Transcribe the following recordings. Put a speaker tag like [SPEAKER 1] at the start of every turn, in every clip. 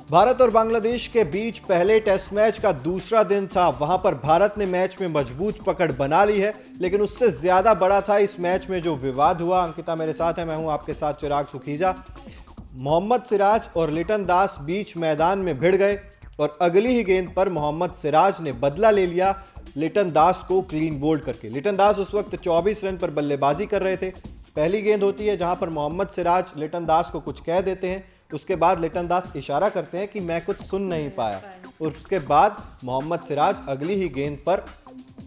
[SPEAKER 1] भारत और बांग्लादेश के बीच पहले टेस्ट मैच का दूसरा दिन था। वहां पर भारत ने मैच में मजबूत पकड़ बना ली है, लेकिन उससे ज्यादा बड़ा था इस मैच में जो विवाद हुआ। अंकिता मेरे साथ है, मैं हूं आपके साथ चिराग सुखीजा। मोहम्मद सिराज और लिटन दास बीच मैदान में भिड़ गए और अगली ही गेंद पर मोहम्मद सिराज ने बदला ले लिया लिटन दास को क्लीन बोल्ड करके। लिटन दास उस वक्त 24 रन पर बल्लेबाजी कर रहे थे। पहली गेंद होती है जहां पर मोहम्मद सिराज लिटन दास को कुछ कह देते हैं। उसके बाद लिटन दास इशारा करते हैं कि मैं कुछ सुन नहीं पाया, और उसके बाद मोहम्मद सिराज अगली ही गेंद पर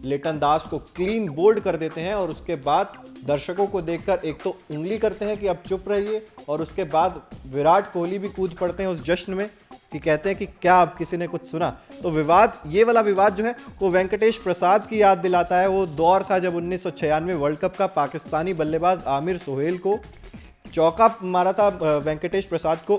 [SPEAKER 1] लिटन दास को क्लीन बोल्ड कर देते हैं। और उसके बाद दर्शकों को देखकर एक तो उंगली करते हैं कि अब चुप रहिए, और उसके बाद विराट कोहली भी कूद पड़ते हैं उस जश्न में कि कहते हैं कि क्या अब किसी ने कुछ सुना। तो ये वाला विवाद जो है वो वेंकटेश प्रसाद की याद दिलाता है। वो दौर था जब 1996 वर्ल्ड कप का पाकिस्तानी बल्लेबाज आमिर सोहेल को चौका मारा था वेंकटेश प्रसाद को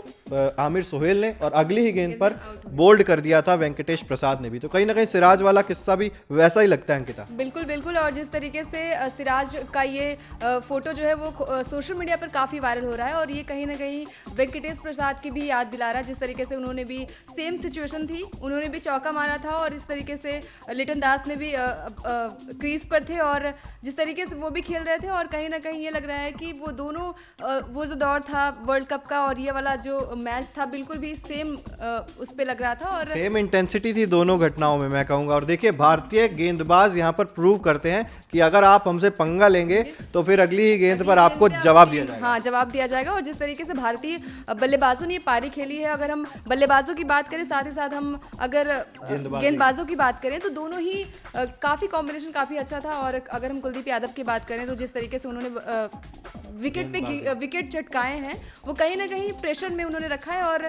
[SPEAKER 1] आमिर सोहेल ने, और अगली ही गेंद पर बोल्ड कर दिया था वेंकटेश प्रसाद ने भी। तो कहीं ना कहीं सिराज वाला किस्सा भी वैसा ही लगता है अंकिता।
[SPEAKER 2] बिल्कुल बिल्कुल। और जिस तरीके से सिराज का ये फोटो जो है वो सोशल मीडिया पर काफ़ी वायरल हो रहा है, और ये कहीं ना कहीं वेंकटेश प्रसाद की भी याद दिला रहा है। जिस तरीके से उन्होंने भी सेम सिचुएशन थी, उन्होंने भी चौका मारा था, और इस तरीके से लिटन दास ने भी क्रीज पर थे और जिस तरीके से वो भी खेल रहे थे। और कहीं ना कहीं ये लग रहा है कि वो दोनों वो जो दौर था वर्ल्ड कप का और ये वाला जो मैच था बिल्कुल भी सेम उस पे लग रहा था, और
[SPEAKER 1] सेम इंटेंसिटी थी दोनों घटनाओं में, मैं कहूंगा। और देखिए, भारतीय गेंदबाज यहां पर प्रूव करते हैं कि अगर आप हमसे पंगा लेंगे तो फिर अगली ही गेंद पर आपको जवाब दिया जाएगा।
[SPEAKER 2] हाँ, जवाब दिया जाएगा। और जिस तरीके से भारतीय बल्लेबाजों ने ये पारी खेली है, अगर हम बल्लेबाजों की बात करें, साथ ही साथ हम अगर गेंदबाजों की बात करें, तो दोनों ही काफ़ी कॉम्बिनेशन काफ़ी अच्छा था। और अगर हम कुलदीप यादव की बात करें, तो जिस तरीके से उन्होंने विकेट झटकाए हैं, वो कहीं ना कहीं प्रेशर में उन्होंने रखा है, और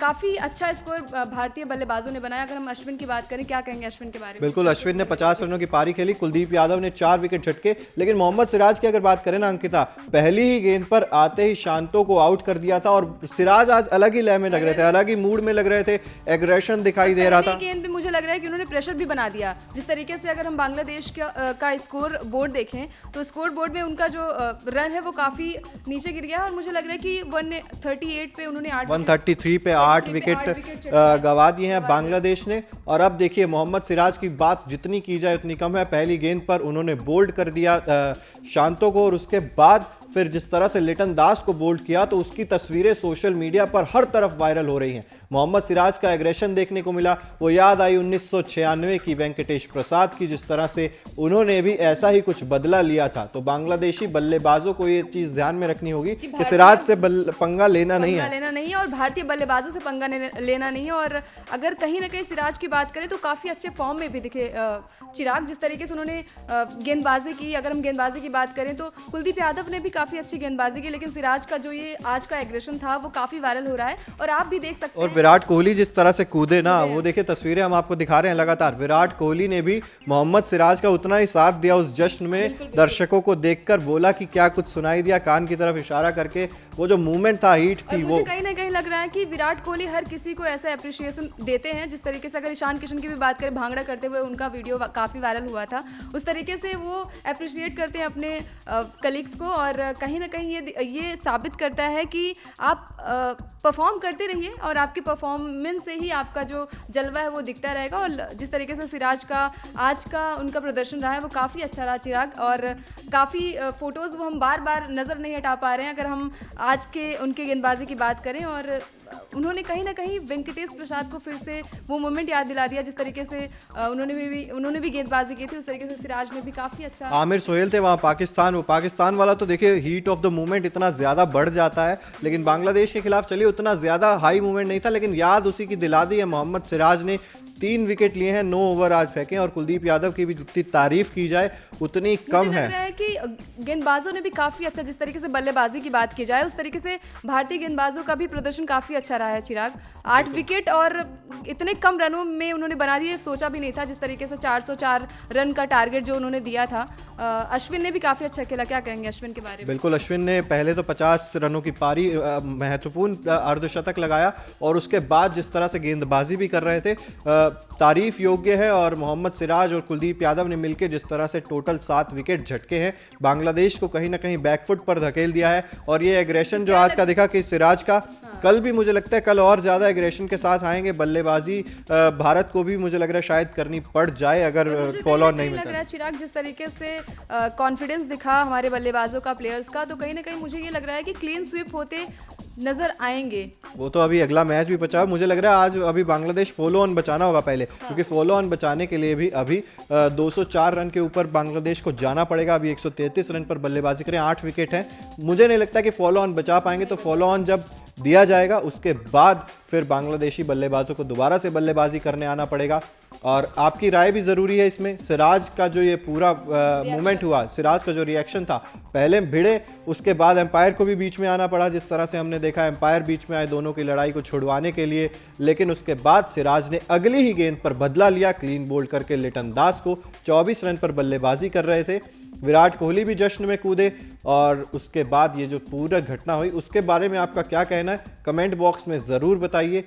[SPEAKER 2] काफ़ी अच्छा स्कोर भारतीय बल्लेबाजों ने बनाया। अगर हम अश्विन की बात करें, क्या कहेंगे अश्विन के बारे में?
[SPEAKER 1] बिल्कुल, अश्विन ने 50 रनों की पारी खेली, कुलदीप यादव ने 4 विकेट झटके। लेकिन मोहम्मद सिराज की अगर बात करें ना अंकिता, पहली ही गेंद पर आते ही शांतो को आउट कर दिया था। और सिराज आज अलग ही लय में लग रहे थे, अलग ही मूड में लग रहे थे, एग्रेशन दिखाई दे रहा था।
[SPEAKER 2] गेंद भी मुझे लग रहा है कि उन्होंने प्रेशर भी बना दिया। जिस तरीके से अगर हम बांग्लादेश का स्कोर बोर्ड देखें, तो स्कोर बोर्ड में उनका जो रन है वो काफ़ी नीचे गिर गया है, और मुझे लग रहा है कि 138 पे उन्होंने
[SPEAKER 1] 133 पे 8 विकेट गंवा दिए हैं बांग्लादेश ने। और अब देखिए, मोहम्मद सिराज की बात जितनी की जाए उतनी कम है। पहली गेंद पर उन्होंने बोल्ड कर दिया शांतो को, और उसके बाद फिर जिस तरह से लिटन दास को बोल्ड किया, तो उसकी तस्वीरें सोशल मीडिया पर हर तरफ वायरल हो रही हैं। मोहम्मद सिराज का एग्रेशन देखने को मिला। वो याद आई 1996 की वेंकटेश प्रसाद की, जिस तरह से उन्होंने भी ऐसा ही कुछ बदला लिया था। तो बांग्लादेशी बल्लेबाजों को ये चीज ध्यान में रखनी होगी कि सिराज से पंगा लेना नहीं है,
[SPEAKER 2] और भारतीय बल्लेबाजों से पंगा लेना नहीं है। और अगर कहीं ना कहीं सिराज की बात करें, तो काफ़ी अच्छे फॉर्म में भी दिखे चिराग। जिस तरीके से उन्होंने गेंदबाजी की, अगर हम गेंदबाजी की बात करें, तो कुलदीप यादव ने भी काफ़ी अच्छी गेंदबाजी की, लेकिन सिराज का जो ये आज का एग्रेशन था वो काफ़ी वायरल हो रहा है, और आप भी देख सकते हैं।
[SPEAKER 1] विराट कोहली जिस तरह से कूदे ना, वो देखिए तस्वीरें हम आपको दिखा रहे हैं लगातार। विराट कोहली ने भी मोहम्मद सिराज का उतना ही साथ दिया उस जश्न में। दर्शकों को देखकर बोला कि क्या कुछ सुनाई दिया, कान की तरफ इशारा करके। वो जो मूवमेंट था, हीट थी, वो
[SPEAKER 2] कहीं ना कहीं लग रहा है कि विराट कोहली हर किसी को ऐसा अप्रिशिएशन देते हैं। जिस तरीके से अगर ईशान किशन की भी बात करें, भांगड़ा करते हुए उनका वीडियो काफ़ी वायरल हुआ था, उस तरीके से वो अप्रिशिएट करते हैं अपने कलीग्स को। और कहीं ना कहीं ये साबित करता है कि आप परफॉर्म करते रहिए, और आपकी परफॉर्मेंस से ही आपका जो जलवा है वो दिखता रहेगा। और जिस तरीके से सिराज का आज का उनका प्रदर्शन रहा है वो काफ़ी अच्छा रहा चिराग, और काफ़ी फ़ोटोज़ वो हम बार बार नज़र नहीं हटा पा रहे हैं अगर हम आज के उनके गेंदबाजी की बात करें। और उन्होंने कहीं ना कहीं वेंकटेश प्रसाद को फिर से वो मोमेंट याद दिला दिया, जिस तरीके से उन्होंने भी गेंदबाजी की थी, उस तरीके से सिराज ने भी काफ़ी अच्छा।
[SPEAKER 1] आमिर सोहेल थे वहाँ पाकिस्तान, वो पाकिस्तान वाला तो देखिए हीट ऑफ द मोमेंट इतना ज़्यादा बढ़ जाता है, लेकिन बांग्लादेश के खिलाफ चलिए उतना ज़्यादा हाई मोमेंट नहीं था। लेकिन याद उसी की दिला दी है। मोहम्मद सिराज ने 3 विकेट लिए हैं, 9 ओवर आज फेंके, और कुलदीप यादव की भी जितनी तारीफ की जाए उतनी कम है।
[SPEAKER 2] मुझे लग रहा है कि गेंदबाजों ने भी काफ़ी अच्छा, जिस तरीके से बल्लेबाजी की बात की जाए, उस तरीके से भारतीय गेंदबाजों का भी प्रदर्शन काफ़ी अच्छा रहा है चिराग। 8 विकेट और इतने कम रनों में उन्होंने बना दिए, सोचा भी नहीं था। जिस तरीके से 404 रन का टारगेट जो उन्होंने दिया था, अश्विन ने भी काफ़ी अच्छा खेला, क्या कहेंगे अश्विन के बारे में?
[SPEAKER 1] बिल्कुल, अश्विन ने पहले तो 50 रनों की पारी महत्वपूर्ण अर्धशतक लगाया और उसके बाद जिस तरह से गेंदबाजी भी कर रहे थे तारीफ योग्य है। और मोहम्मद सिराज और कुलदीप यादव ने मिलकर जिस तरह से टोटल 7 विकेट झटके हैं, बांग्लादेश को कहीं ना कहीं बैकफुट पर धकेल दिया है। और ये एग्रेशन जो आज का दिखा कि सिराज का, कल भी मुझे लगता है कल और ज़्यादा एग्रेशन के साथ आएंगे। बल्लेबाजी भारत को भी मुझे लग रहा है शायद करनी पड़ जाए अगर फॉलो ऑन नहीं मिलता।
[SPEAKER 2] लग रहा है चिराग, जिस तरीके से कॉन्फिडेंस दिखा हमारे बल्लेबाजों का, प्लेयर्स का, तो कहीं ना कहीं मुझे ये लग रहा है कि क्लीन स्वीप होते नजर आएंगे।
[SPEAKER 1] वो तो अभी अगला मैच भी बचा, मुझे लग रहा है आज अभी बांग्लादेश फॉलो ऑन बचाना होगा पहले, क्योंकि फॉलो ऑन बचाने के लिए भी अभी 204 रन के ऊपर बांग्लादेश को जाना पड़ेगा। अभी 133 रन पर बल्लेबाजी करें, 8 विकेट हैं। मुझे नहीं लगता कि फॉलो ऑन बचा पाएंगे, तो फॉलो ऑन जब दिया जाएगा उसके बाद फिर बांग्लादेशी बल्लेबाजों को दोबारा से बल्लेबाजी करने आना पड़ेगा। और आपकी राय भी ज़रूरी है इसमें। सिराज का जो ये पूरा मूवमेंट हुआ, सिराज का जो रिएक्शन था, पहले भिड़े, उसके बाद एम्पायर को भी बीच में आना पड़ा। जिस तरह से हमने देखा एम्पायर बीच में आए दोनों की लड़ाई को छुड़वाने के लिए, लेकिन उसके बाद सिराज ने अगली ही गेंद पर बदला लिया, क्लीन बोल्ड करके लिटन दास को 24 रन पर बल्लेबाजी कर रहे थे। विराट कोहली भी जश्न में कूदे। और उसके बाद ये जो पूरा घटना हुई उसके बारे में आपका क्या कहना है, कमेंट बॉक्स में ज़रूर बताइए।